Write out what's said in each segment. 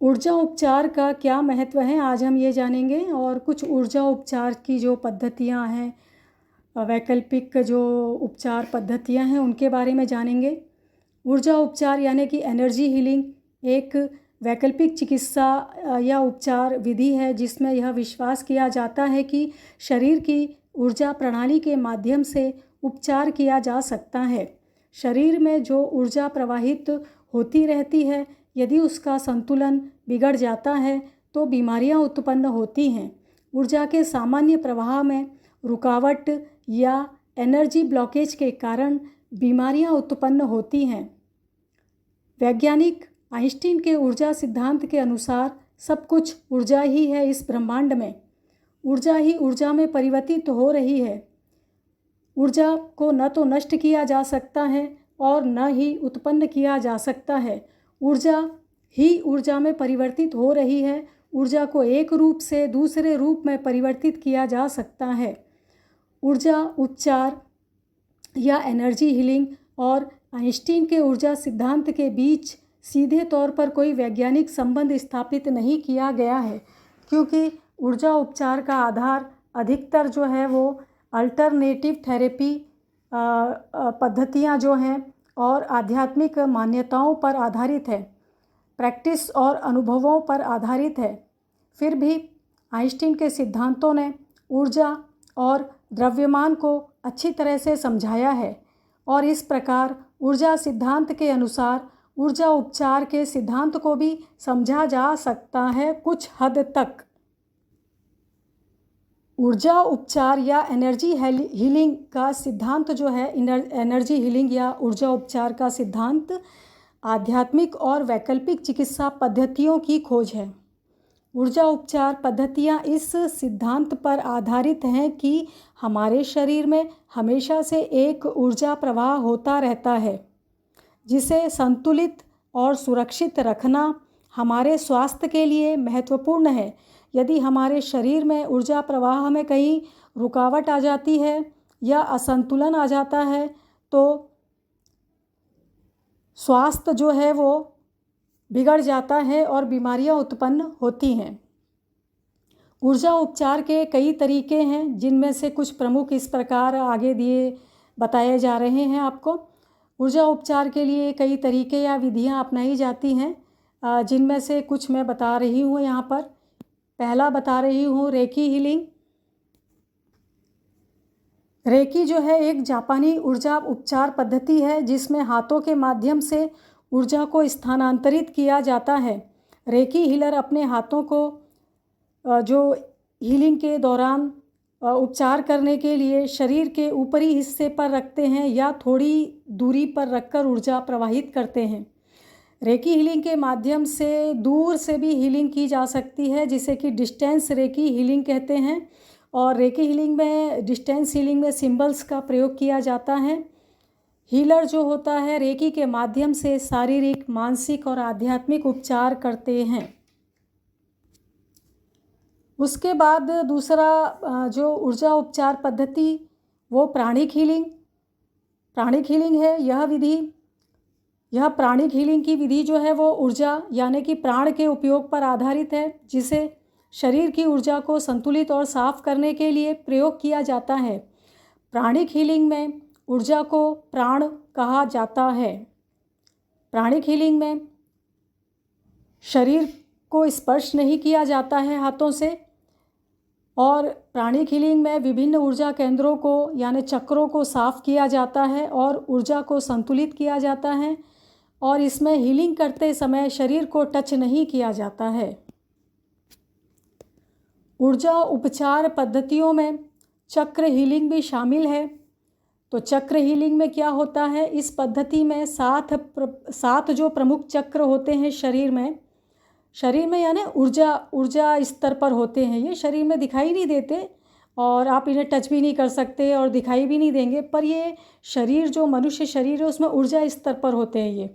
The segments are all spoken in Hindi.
ऊर्जा उपचार का क्या महत्व है, आज हम ये जानेंगे। और कुछ ऊर्जा उपचार की जो पद्धतियाँ हैं, वैकल्पिक जो उपचार पद्धतियाँ हैं, उनके बारे में जानेंगे। ऊर्जा उपचार यानी कि एनर्जी हीलिंग एक वैकल्पिक चिकित्सा या उपचार विधि है जिसमें यह विश्वास किया जाता है कि शरीर की ऊर्जा प्रणाली के माध्यम से उपचार किया जा सकता है। शरीर में जो ऊर्जा प्रवाहित होती रहती है, यदि उसका संतुलन बिगड़ जाता है तो बीमारियां उत्पन्न होती हैं। ऊर्जा के सामान्य प्रवाह में रुकावट या एनर्जी ब्लॉकेज के कारण बीमारियां उत्पन्न होती हैं। वैज्ञानिक आइंस्टीन के ऊर्जा सिद्धांत के अनुसार सब कुछ ऊर्जा ही है। इस ब्रह्मांड में ऊर्जा ही ऊर्जा में परिवर्तित हो रही है। ऊर्जा को न तो नष्ट किया जा सकता है और न ही उत्पन्न किया जा सकता है। ऊर्जा ही ऊर्जा में परिवर्तित हो रही है। ऊर्जा को एक रूप से दूसरे रूप में परिवर्तित किया जा सकता है। ऊर्जा उपचार या एनर्जी हीलिंग और आइंस्टीन के ऊर्जा सिद्धांत के बीच सीधे तौर पर कोई वैज्ञानिक संबंध स्थापित नहीं किया गया है, क्योंकि ऊर्जा उपचार का आधार अधिकतर जो है वो अल्टरनेटिव थेरेपी पद्धतियाँ जो हैं और आध्यात्मिक मान्यताओं पर आधारित है, प्रैक्टिस और अनुभवों पर आधारित है। फिर भी आइंस्टीन के सिद्धांतों ने ऊर्जा और द्रव्यमान को अच्छी तरह से समझाया है और इस प्रकार ऊर्जा सिद्धांत के अनुसार ऊर्जा उपचार के सिद्धांत को भी समझा जा सकता है कुछ हद तक। ऊर्जा उपचार या एनर्जी हीलिंग का सिद्धांत जो है, एनर्जी हीलिंग या ऊर्जा उपचार का सिद्धांत आध्यात्मिक और वैकल्पिक चिकित्सा पद्धतियों की खोज है। ऊर्जा उपचार पद्धतियाँ इस सिद्धांत पर आधारित हैं कि हमारे शरीर में हमेशा से एक ऊर्जा प्रवाह होता रहता है, जिसे संतुलित और सुरक्षित रखना हमारे स्वास्थ्य के लिए महत्वपूर्ण है। यदि हमारे शरीर में ऊर्जा प्रवाह में कहीं रुकावट आ जाती है या असंतुलन आ जाता है तो स्वास्थ्य जो है वो बिगड़ जाता है और बीमारियां उत्पन्न होती हैं। ऊर्जा उपचार के कई तरीके हैं, जिनमें से कुछ प्रमुख इस प्रकार आगे दिए बताए जा रहे हैं आपको। ऊर्जा उपचार के लिए कई तरीके या विधियां अपनाई जाती हैं, जिनमें से कुछ मैं बता रही हूँ यहाँ पर। पहला बता रही हूँ रेकी हीलिंग। रेकी जो है एक जापानी ऊर्जा उपचार पद्धति है जिसमें हाथों के माध्यम से ऊर्जा को स्थानांतरित किया जाता है। रेकी हीलर अपने हाथों को जो हीलिंग के दौरान उपचार करने के लिए शरीर के ऊपरी हिस्से पर रखते हैं या थोड़ी दूरी पर रखकर ऊर्जा प्रवाहित करते हैं। रेकी हीलिंग के माध्यम से दूर से भी हीलिंग की जा सकती है, जिसे कि डिस्टेंस रेकी हीलिंग कहते हैं। और रेकी हीलिंग में, डिस्टेंस हीलिंग में सिंबल्स का प्रयोग किया जाता है। हीलर जो होता है रेकी के माध्यम से शारीरिक, मानसिक और आध्यात्मिक उपचार करते हैं। उसके बाद दूसरा जो ऊर्जा उपचार पद्धति वो प्राणिक हीलिंग है। यह प्राणिक हीलिंग की विधि जो है वो ऊर्जा यानी कि प्राण के उपयोग पर आधारित है, जिसे शरीर की ऊर्जा को संतुलित और साफ करने के लिए प्रयोग किया जाता है। प्राणिक हीलिंग में ऊर्जा को प्राण कहा जाता है। प्राणिक हीलिंग में शरीर को स्पर्श नहीं किया जाता है हाथों से, और प्राणिक हीलिंग में विभिन्न ऊर्जा केंद्रों को यानी चक्रों को साफ किया जाता है और ऊर्जा को संतुलित किया जाता है। और इसमें हीलिंग करते समय शरीर को टच नहीं किया जाता है। ऊर्जा उपचार पद्धतियों में चक्र हीलिंग भी शामिल है। तो चक्र हीलिंग में क्या होता है, इस पद्धति में सात जो प्रमुख चक्र होते हैं शरीर में यानी ऊर्जा स्तर पर होते हैं। ये शरीर में दिखाई नहीं देते और आप इन्हें टच भी नहीं कर सकते और दिखाई भी नहीं देंगे, पर ये शरीर जो मनुष्य शरीर है उसमें ऊर्जा स्तर पर होते हैं ये।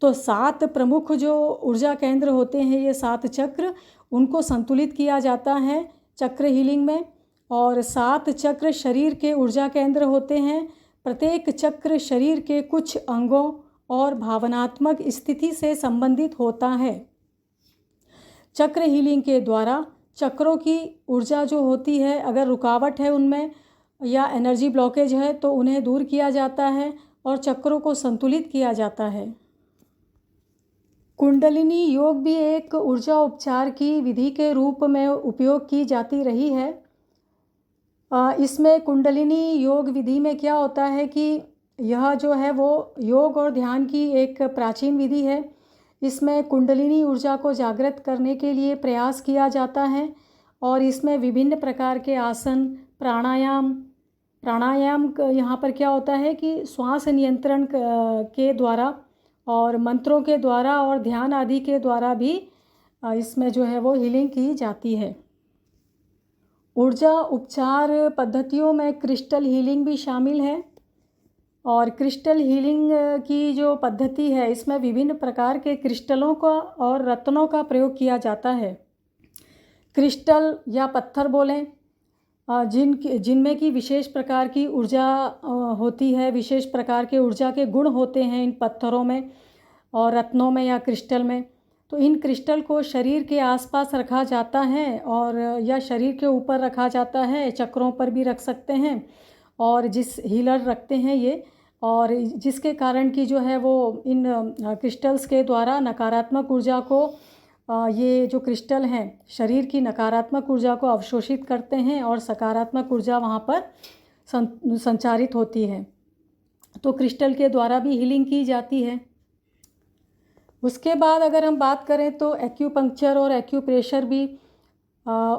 तो 7 प्रमुख जो ऊर्जा केंद्र होते हैं, ये 7 चक्र, उनको संतुलित किया जाता है चक्र हीलिंग में। और 7 चक्र शरीर के ऊर्जा केंद्र होते हैं। प्रत्येक चक्र शरीर के कुछ अंगों और भावनात्मक स्थिति से संबंधित होता है। चक्र हीलिंग के द्वारा चक्रों की ऊर्जा जो होती है, अगर रुकावट है उनमें या एनर्जी ब्लॉकेज है तो उन्हें दूर किया जाता है और चक्रों को संतुलित किया जाता है। कुंडलिनी योग भी एक ऊर्जा उपचार की विधि के रूप में उपयोग की जाती रही है। इसमें कुंडलिनी योग विधि में क्या होता है कि यह जो है वो योग और ध्यान की एक प्राचीन विधि है। इसमें कुंडलिनी ऊर्जा को जागृत करने के लिए प्रयास किया जाता है और इसमें विभिन्न प्रकार के आसन, प्राणायाम यहाँ पर क्या होता है कि श्वास नियंत्रण के द्वारा और मंत्रों के द्वारा और ध्यान आदि के द्वारा भी इसमें जो है वो हीलिंग की जाती है। ऊर्जा उपचार पद्धतियों में क्रिस्टल हीलिंग भी शामिल है और क्रिस्टल हीलिंग की जो पद्धति है इसमें विभिन्न प्रकार के क्रिस्टलों का और रत्नों का प्रयोग किया जाता है। क्रिस्टल या पत्थर बोलें जिनमें की विशेष प्रकार की ऊर्जा होती है, विशेष प्रकार के ऊर्जा के गुण होते हैं इन पत्थरों में और रत्नों में या क्रिस्टल में। तो इन क्रिस्टल को शरीर के आसपास रखा जाता है और या शरीर के ऊपर रखा जाता है, चक्रों पर भी रख सकते हैं और जिस हीलर रखते हैं ये, और जिसके कारण कि जो है वो इन क्रिस्टल्स के द्वारा नकारात्मक ऊर्जा को ये जो क्रिस्टल हैं शरीर की नकारात्मक ऊर्जा को अवशोषित करते हैं और सकारात्मक ऊर्जा वहाँ पर संचारित होती है। तो क्रिस्टल के द्वारा भी हीलिंग की जाती है। उसके बाद अगर हम बात करें तो एक्यूपंक्चर और एक्यूप्रेशर भी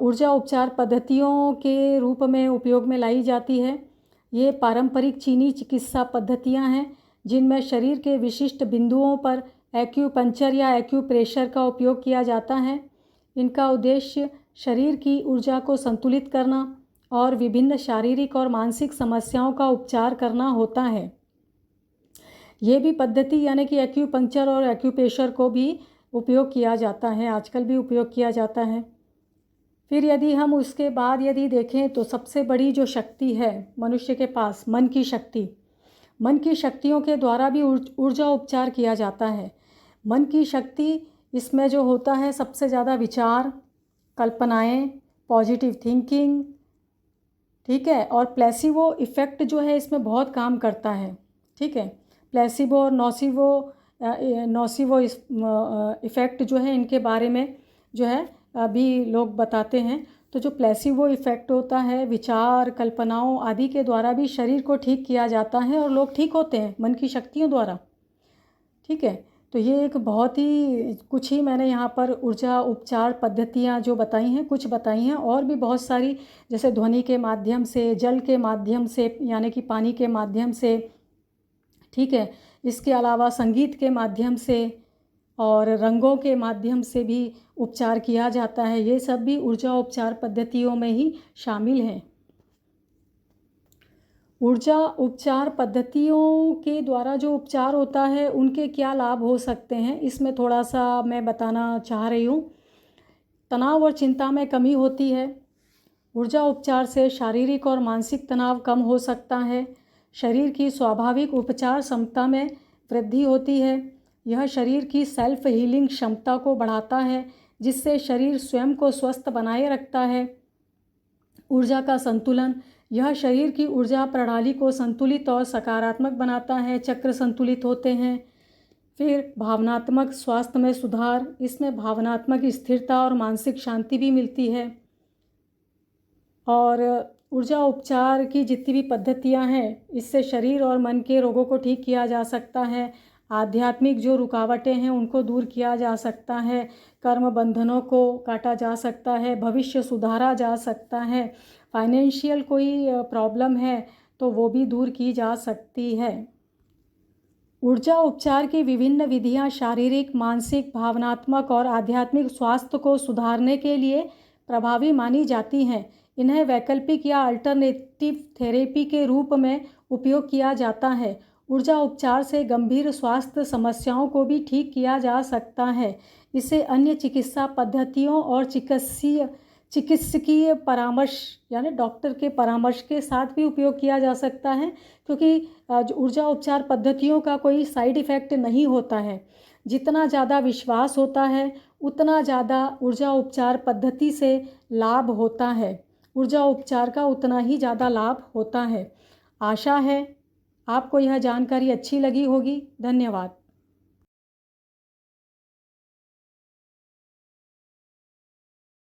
ऊर्जा उपचार पद्धतियों के रूप में उपयोग में लाई जाती है। ये पारंपरिक चीनी चिकित्सा पद्धतियाँ हैं जिनमें शरीर के विशिष्ट बिंदुओं पर एक्यूपंक्चर या एक्यूप्रेशर का उपयोग किया जाता है। इनका उद्देश्य शरीर की ऊर्जा को संतुलित करना और विभिन्न शारीरिक और मानसिक समस्याओं का उपचार करना होता है। ये भी पद्धति यानी कि एक्यूपंक्चर और एक्यूप्रेशर को भी उपयोग किया जाता है, आजकल भी उपयोग किया जाता है। फिर यदि हम उसके बाद यदि देखें तो सबसे बड़ी जो शक्ति है मनुष्य के पास, मन की शक्ति, मन की शक्तियों के द्वारा भी ऊर्जा उपचार किया जाता है। मन की शक्ति इसमें जो होता है सबसे ज़्यादा विचार, कल्पनाएं, पॉजिटिव थिंकिंग, ठीक है, और प्लेसिबो इफ़ेक्ट जो है इसमें बहुत काम करता है, ठीक है। प्लेसिबो और नोसिबो इफ़ेक्ट जो है इनके बारे में जो है अभी लोग बताते हैं। तो जो प्लेसिबो इफ़ेक्ट होता है विचार, कल्पनाओं आदि के द्वारा भी शरीर को ठीक किया जाता है और लोग ठीक होते हैं मन की शक्तियों द्वारा, ठीक है। तो ये एक बहुत ही कुछ ही मैंने यहाँ पर ऊर्जा उपचार पद्धतियाँ जो बताई हैं, कुछ बताई हैं, और भी बहुत सारी, जैसे ध्वनि के माध्यम से, जल के माध्यम से यानी कि पानी के माध्यम से, ठीक है। इसके अलावा संगीत के माध्यम से और रंगों के माध्यम से भी उपचार किया जाता है। ये सब भी ऊर्जा उपचार पद्धतियों में ही शामिल हैं। ऊर्जा उपचार पद्धतियों के द्वारा जो उपचार होता है उनके क्या लाभ हो सकते हैं, इसमें थोड़ा सा मैं बताना चाह रही हूँ। तनाव और चिंता में कमी होती है। ऊर्जा उपचार से शारीरिक और मानसिक तनाव कम हो सकता है। शरीर की स्वाभाविक उपचार क्षमता में वृद्धि होती है। यह शरीर की सेल्फ हीलिंग क्षमता को बढ़ाता है जिससे शरीर स्वयं को स्वस्थ बनाए रखता है। ऊर्जा का संतुलन, यह शरीर की ऊर्जा प्रणाली को संतुलित और सकारात्मक बनाता है। चक्र संतुलित होते हैं। फिर भावनात्मक स्वास्थ्य में सुधार, इसमें भावनात्मक स्थिरता और मानसिक शांति भी मिलती है। और ऊर्जा उपचार की जितनी भी पद्धतियां हैं इससे शरीर और मन के रोगों को ठीक किया जा सकता है। आध्यात्मिक जो रुकावटें हैं उनको दूर किया जा सकता है। कर्म बंधनों को काटा जा सकता है। भविष्य सुधारा जा सकता है। फाइनेंशियल कोई प्रॉब्लम है तो वो भी दूर की जा सकती है। ऊर्जा उपचार की विभिन्न विधियां शारीरिक, मानसिक, भावनात्मक और आध्यात्मिक स्वास्थ्य को सुधारने के लिए प्रभावी मानी जाती हैं। इन्हें वैकल्पिक या अल्टरनेटिव थेरेपी के रूप में उपयोग किया जाता है। ऊर्जा उपचार से गंभीर स्वास्थ्य समस्याओं को भी ठीक किया जा सकता है। इसे अन्य चिकित्सा पद्धतियों और चिकित्सकीय परामर्श यानी डॉक्टर के परामर्श के साथ भी उपयोग किया जा सकता है, क्योंकि ऊर्जा उपचार पद्धतियों का कोई साइड इफ़ेक्ट नहीं होता है। जितना ज़्यादा विश्वास होता है उतना ज़्यादा ऊर्जा उपचार पद्धति से लाभ होता है, ऊर्जा उपचार का उतना ही ज़्यादा लाभ होता है। आशा है आपको यह जानकारी अच्छी लगी होगी। धन्यवाद।